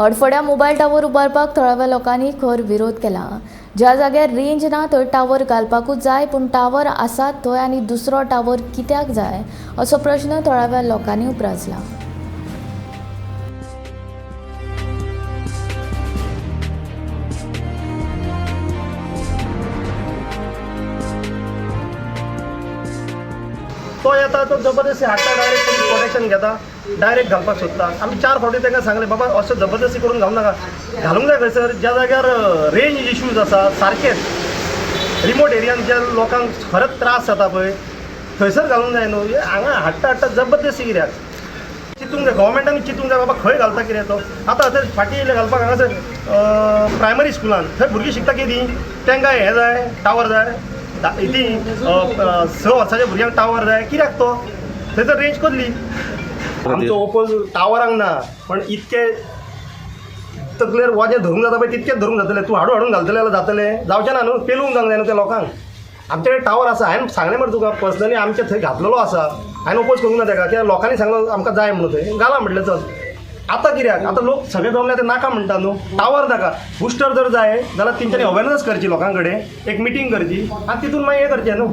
अडफड्या mobile tower उबारपाक थळाव्या लोकांनी खर विरोध केला। ज्या जाग्यार रेंज ना थंय टावर घालपाकूच जाय, पूण टावर आसात थंय आनी दुसरो टावर कित्याक जाय असो प्रश्न थळाव्या लोकांनी उपरासला। तो येता तो जबरदस्ती हाडटा, डायरेक्ट प्रोटेक्शन घेता, डायरेक्ट घालपाक सोदता। आमी 4 फावटी तांकां सांगलें बाबा असो जबरदस्ती करून घालूं नाका, घालूंक जाय खंयसर ज्या जाग्यार रेंज इश्यूज आसा सारकेच रिमोट एरियान ज्या लोकांक खरंच त्रास जाता पळय थंयसर घालूंक जाय न्हू। हांगा हाडटा जबरदस्ती कित्याक चिंतूंक जाय, गव्हर्मेंटान चिंतूंक जाय बाबा खंय घालता कितें तो। आतां थंय फाटीं येयले घालपाक हांगासर प्रायमरी स्कुलान थंय भुरगीं शिकता कितें, तांकां हें जाय टावर जाय, ती 6 वर्साच्या भुरग्यांक टावर जाय कित्याक तो थंयसर रेंज कसली। आमचो ओपोज टावरांक ना, पण इतके तकलेर वाजें धरूंक जाता पळय तितकेच धरूंक जातलें। तूं हाडून घालतलें जाल्यार जातलें, जावचें ना न्हू, पेलूंक जावंक जाय न्हू त्या लोकांक। आमचे कडेन टावर आसा, हांवें सांगलें मरे तुका पर्सनली आमचे थंय घातलेलो आसा, हांवें ओपोज करूंक ना ताका, कित्याक लोकांनी सांगलो आमकां जाय म्हणून थंय घाला म्हटलें चल। आतां कित्याक आतां लोक सगळे जमले ते नाका म्हणटा न्हू, टावर नाका, बुस्टर जर जाय जाल्यार तेंच्यांनी अवेरनस करची लोकां कडेन, एक मिटींग करची आनी तितून मागीर हें करचें न्हू।